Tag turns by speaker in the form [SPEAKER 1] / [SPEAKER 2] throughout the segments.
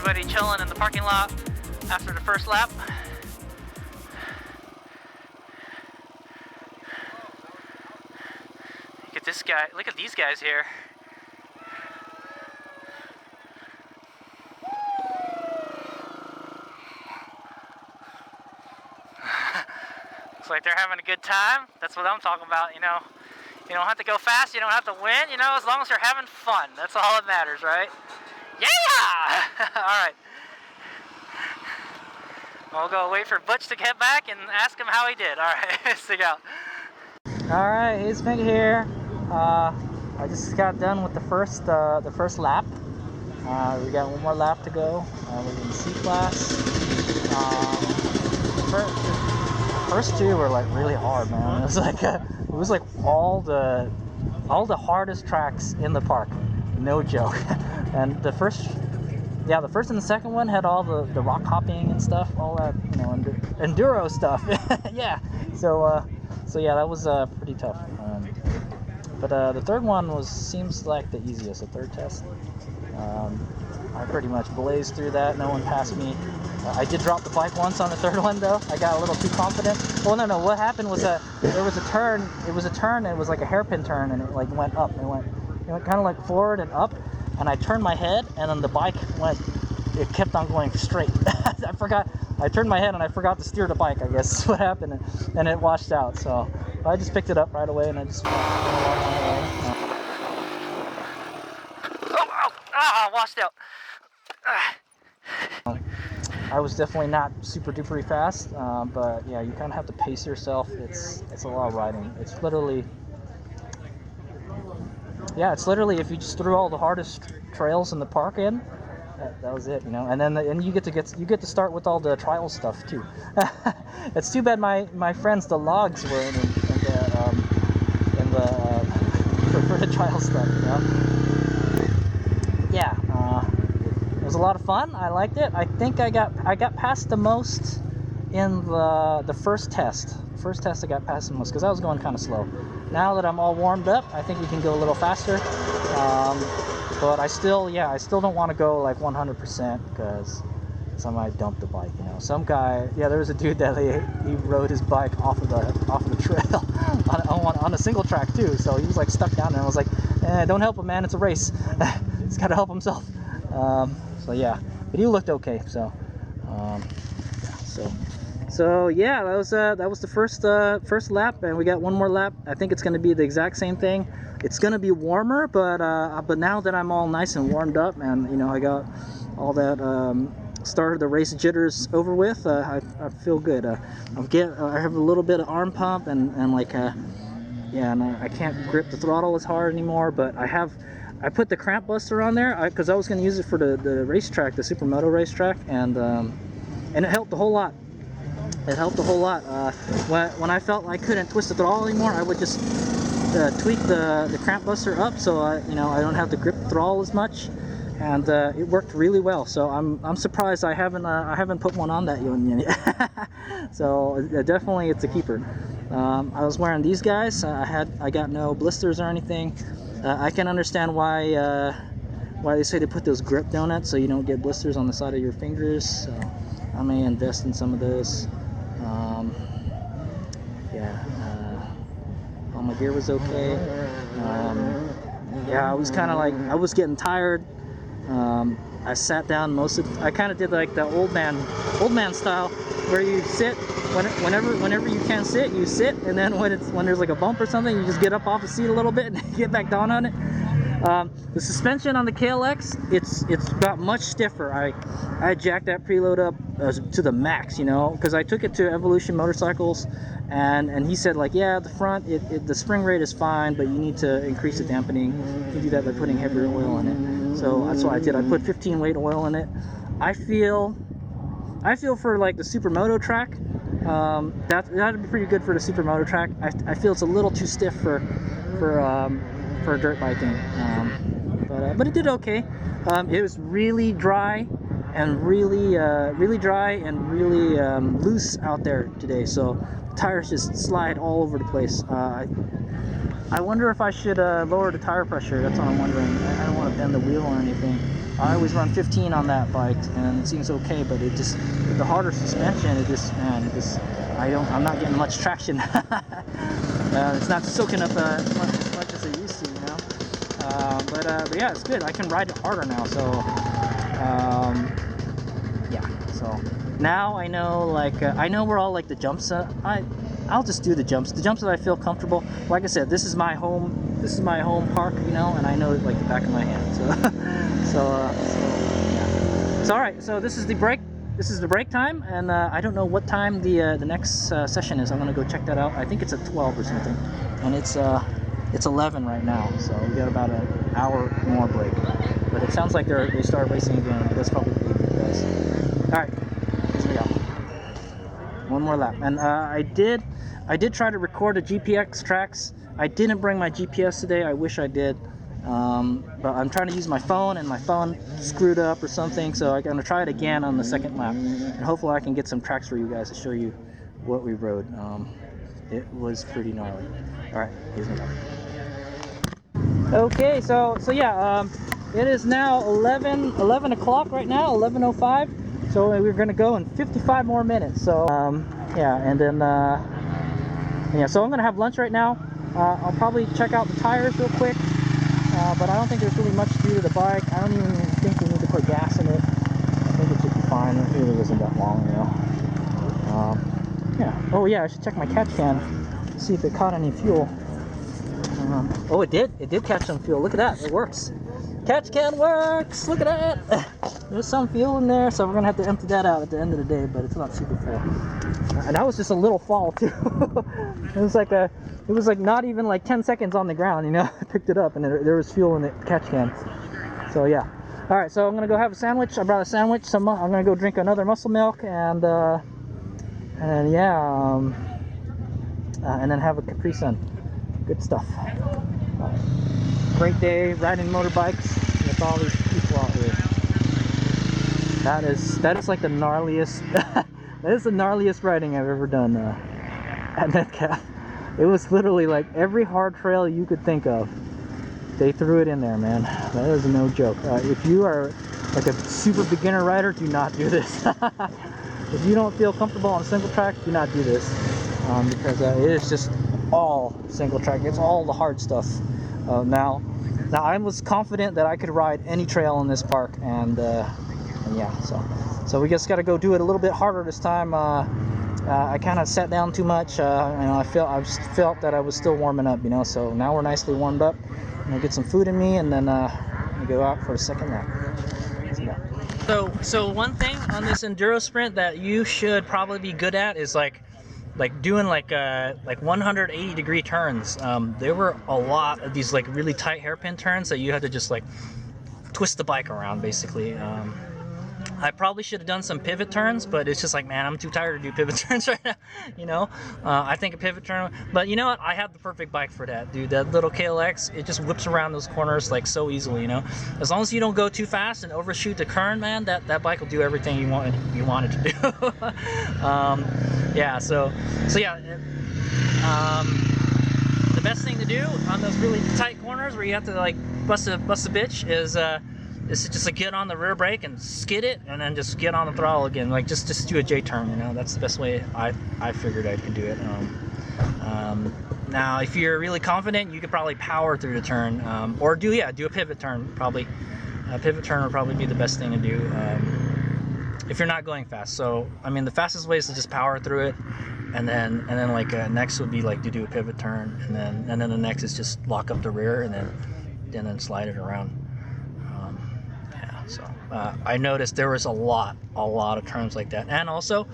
[SPEAKER 1] everybody chilling in the parking lot after the first lap. Look at this guy, look at these guys here. Looks like they're having a good time. That's what I'm talking about, you know. You don't have to go fast, you don't have to win, you know, as long as you're having fun. That's all that matters, right? Yeah! Alright. We'll go wait for Butch to get back and ask him how he did. Alright, stick out. Alright, HadesOmega here. I just got done with the first lap. We got one more lap to go. We're in C class. The first two were like really hard, man. It was like all the hardest tracks in the park, no joke. And the first and the second one had all the rock hopping and stuff, all that, you know, enduro stuff. Yeah. So yeah, that was pretty tough. But the third one seems like the easiest. The third test. I pretty much blazed through that. No one passed me. I did drop the bike once on the third one though. I got a little too confident. Well, no. What happened was that there was a turn. It was a turn. And it was like a hairpin turn, and it like went up. It went kind of like forward and up. And I turned my head, and then the bike went. It kept on going straight. I forgot. I turned my head, and I forgot to steer the bike. I guess is what happened, and it washed out. So I just picked it up right away, and I just. Washed out. I was definitely not super duper fast, but yeah, you kind of have to pace yourself. It's a lot of riding. It's literally if you just threw all the hardest trails in the park in, that was it, you know. And then you get to start with all the trial stuff too. It's too bad my friends, the logs, were in for the trial stuff, you know. Yeah, it was a lot of fun. I liked it. I think I got past the most in the first test. First test I got past the most because I was going kind of slow. Now that I'm all warmed up, I think we can go a little faster. But I still don't want to go like 100% because somebody dumped the bike. You know, some guy. Yeah, there was a dude that he rode his bike off of the trail on a single track too. So he was like stuck down there. I was like, don't help him, man. It's a race. He's got to help himself. So yeah, but he looked okay. So yeah, that was the first lap, and we got one more lap. I think it's going to be the exact same thing. It's going to be warmer, but now that I'm all nice and warmed up, and you know, I got all that started the race jitters over with. I feel good. I have a little bit of arm pump and like yeah, and I can't grip the throttle as hard anymore, but I put the cramp buster on there because I was going to use it for the racetrack, the Supermoto racetrack, and it helped a whole lot. It helped a whole lot. When I felt I couldn't twist the throttle anymore, I would just tweak the cramp buster up so I don't have to grip the throttle as much, and it worked really well. So I'm surprised I haven't put one on that yet. So definitely it's a keeper. I was wearing these guys. I got no blisters or anything. I can understand why they say to put those grip donuts so you don't get blisters on the side of your fingers. So I may invest in some of those. All my gear was okay. Yeah, I was kind of like, I was getting tired. I sat down I kind of did like the old man style, where you sit whenever you can sit, you sit, and then when there's like a bump or something, you just get up off the seat a little bit and get back down on it. The suspension on the KLX, it's got much stiffer. I jacked that preload up to the max, you know, because I took it to Evolution Motorcycles, and he said like, yeah, the front, the spring rate is fine, but you need to increase the dampening. You can do that by putting heavier oil in it. So that's what I did. I put 15 weight oil in it. I feel for like the Supermoto track, that'd be pretty good for the Supermoto track. I feel it's a little too stiff for dirt biking, but it did okay. It was really dry and really really dry and really loose out there today, so the tires just slide all over the place. I wonder if I should lower the tire pressure. That's what I'm wondering. I don't want to bend the wheel or anything. I always run 15 on that bike and it seems okay, but it just, with the harder suspension, it just, man, it just, I'm not getting much traction. It's not soaking up as much as it used to, you know. But yeah, it's good. I can ride it harder now, so yeah. So now I know, like, I know where all like the jumps. I'll just do the jumps that I feel comfortable. Like I said, this is my home. This is my home park, you know, and I know it like the back of my hand. So, yeah. So all right. So this is the break. This is the break time, and I don't know what time the next session is. I'm gonna go check that out. I think it's at 12 or something, and it's 11 right now. So we got about an hour more break. But it sounds like they started racing again. But that's probably the guys. All right. Here we go. One more lap, and I did try to record the GPX tracks. I didn't bring my GPS today. I wish I did, but I'm trying to use my phone, and my phone screwed up or something, so I'm gonna try it again on the second lap, and hopefully I can get some tracks for you guys to show you what we rode. It was pretty gnarly. All right, here's me. Okay, so yeah, it is now 11 o'clock right now, 11:05. So we're gonna go in 55 more minutes. So yeah, and then yeah, so I'm gonna have lunch right now. I'll probably check out the tires real quick, but I don't think there's really much to do to the bike. I don't even think we need to put gas in it. I think it should be fine. It really isn't that long, you know. Yeah. Oh yeah, I should check my catch can, see if it caught any fuel. Oh, it did. It did catch some fuel. Look at that. It works. Catch can works. Look at that. There's some fuel in there, so we're gonna have to empty that out at the end of the day, but it's not super full. And that was just a little fall too. It was like not even like 10 seconds on the ground, you know. I picked it up and there was fuel in the catch can. So yeah. All right, so I'm gonna go have a sandwich. I brought a sandwich. I'm gonna go drink another muscle milk and yeah, and then have a Capri Sun. Good stuff. Great day riding motorbikes with all these people out here. That is like the gnarliest. That is the gnarliest riding I've ever done at Metcalf. It was literally like every hard trail you could think of, they threw it in there, man. That is no joke. If you are like a super beginner rider, do not do this. If you don't feel comfortable on single track, do not do this, because it is just all single track. It's all the hard stuff. Now I was confident that I could ride any trail in this park, and yeah, so we just got to go do it a little bit harder this time. I kind of sat down too much. You know, I just felt that I was still warming up, you know. So now we're nicely warmed up. I'm gonna get some food in me, and then go out for a second lap. So one thing on this enduro sprint that you should probably be good at is like doing like 180-degree turns. There were a lot of these like really tight hairpin turns that you had to just like twist the bike around, basically. I probably should have done some pivot turns, but it's just like, man, I'm too tired to do pivot turns right now, you know. I think a pivot turn, but you know what, I have the perfect bike for that, dude. That little KLX, it just whips around those corners like so easily, you know. As long as you don't go too fast and overshoot the current, man, that bike will do everything you want it to do. Yeah, so yeah, the best thing to do on those really tight corners where you have to like bust a bitch is to just like get on the rear brake and skid it, and then just get on the throttle again. Like just do a J turn, you know. That's the best way I figured I could do it. Now, if you're really confident, you could probably power through the turn, or do a pivot turn. Probably a pivot turn would probably be the best thing to do if you're not going fast. So I mean, the fastest way is to just power through it, and then like next would be like to do a pivot turn, and then the next is just lock up the rear and then slide it around. So I noticed there was a lot of turns like that, and also,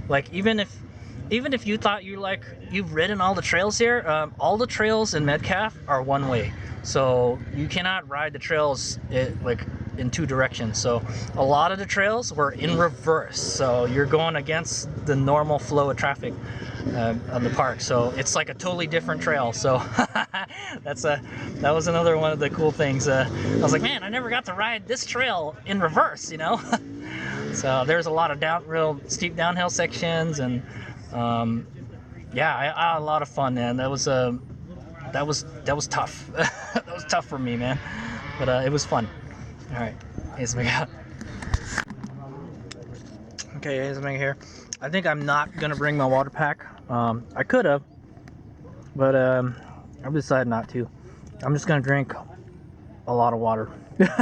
[SPEAKER 1] like even if you thought you've ridden all the trails here, all the trails in Metcalf are one way, so you cannot ride the trails like in two directions. So a lot of the trails were in reverse, so you're going against the normal flow of traffic on the park. So it's like a totally different trail. So that was another one of the cool things. I was like, man, I never got to ride this trail in reverse, you know. So there's a lot of real steep downhill sections, and yeah, I had a lot of fun, man. That was tough. That was tough for me, man. But it was fun. All right, HadesOmega. Okay, HadesOmega here. I think I'm not gonna bring my water pack. I could have, but I've decided not to. I'm just gonna drink a lot of water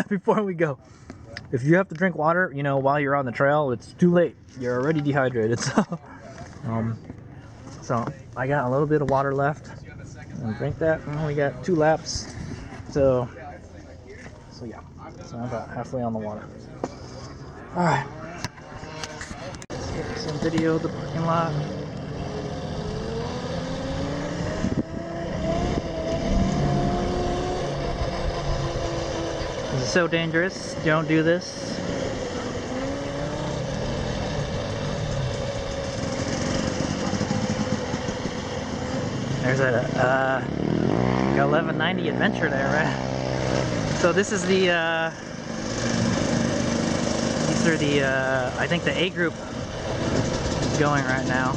[SPEAKER 1] before we go. If you have to drink water, you know, while you're on the trail, it's too late. You're already dehydrated. So I got a little bit of water left. And drink that. I only got 2 laps. So yeah. So I'm about halfway on the water. All right. Let's get some video of the parking lot. This is so dangerous. Don't do this. There's a 1190 Adventure there, right? So this is the these are the I think the A group is going right now.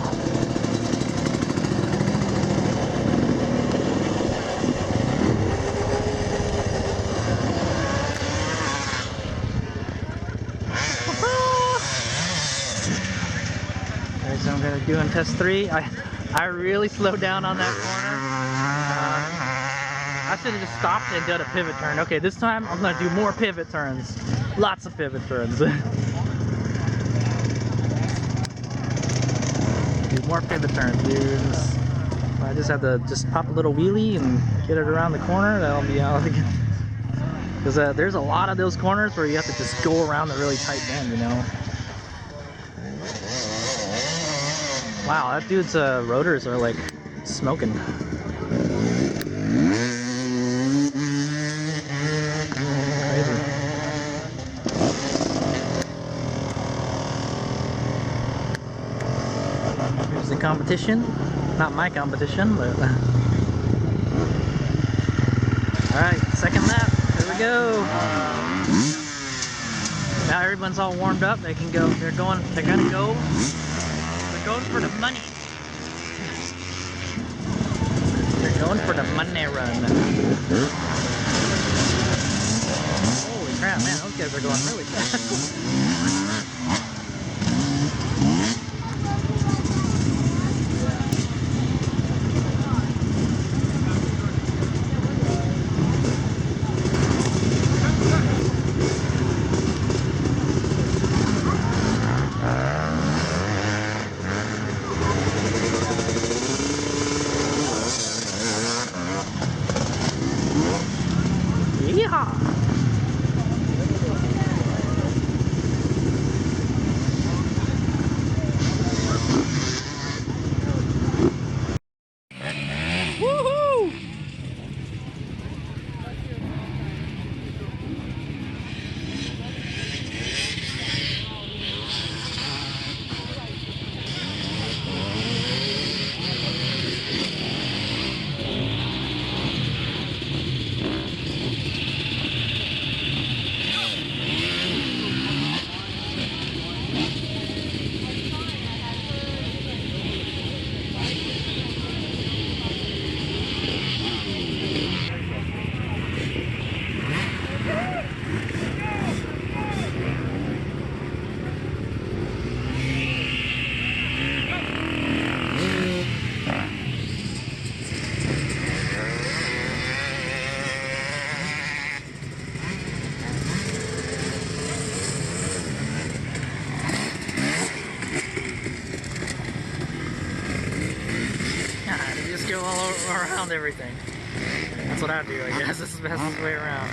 [SPEAKER 1] So I'm gonna doing test 3. I really slowed down on that corner. I should have just stopped and done a pivot turn. Okay, this time I'm gonna do more pivot turns. Lots of pivot turns. Do more pivot turns, dudes. I just have to just pop a little wheelie and get it around the corner. That'll be out again. Because there's a lot of those corners where you have to just go around the really tight bend, you know. Wow, that dude's rotors are like smoking. Crazy. Here's the competition. Not my competition, but alright, second lap. Here we go. Now everyone's all warmed up. They can go. They're gonna go. Going for the money. They're going for the money run. Holy crap, man, those guys are going really fast. Go all around everything. That's what I do, I guess. This is the best way around.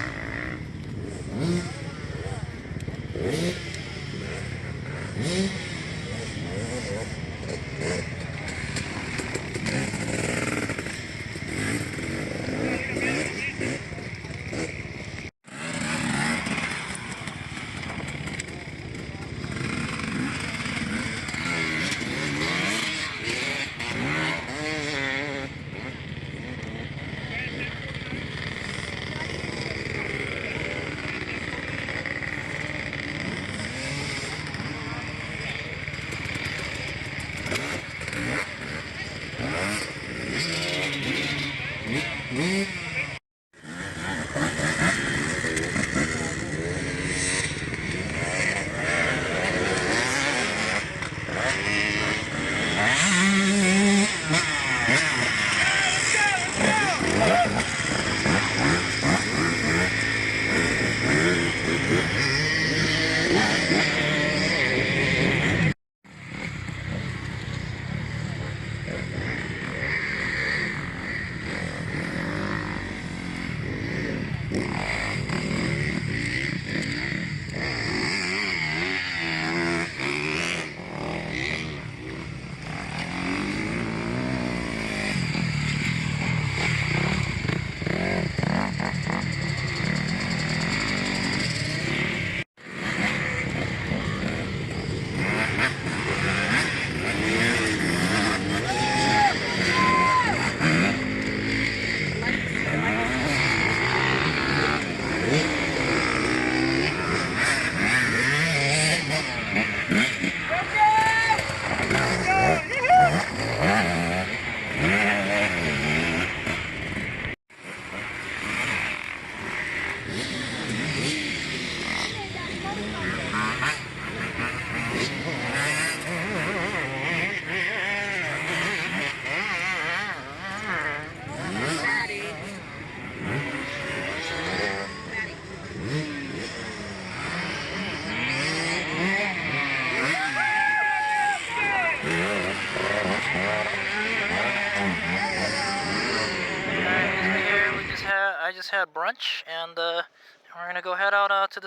[SPEAKER 1] just had brunch, and we're gonna go head out for the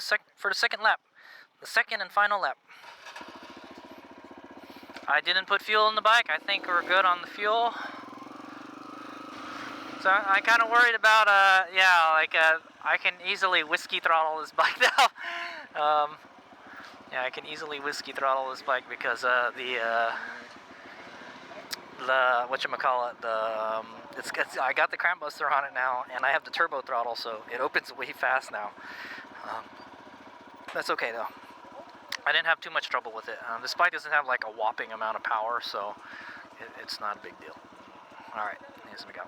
[SPEAKER 1] second lap, the second and final lap. I didn't put fuel in the bike. I think we're good on the fuel. So I'm kind of worried about I can easily whiskey throttle this bike now. Yeah, I can easily whiskey throttle this bike because the whatchamacallit, I got the crank buster on it now, and I have the turbo throttle, so it opens way fast now. That's okay though. I didn't have too much trouble with it. This bike doesn't have like a whopping amount of power, so it's not a big deal. Alright, here's we go.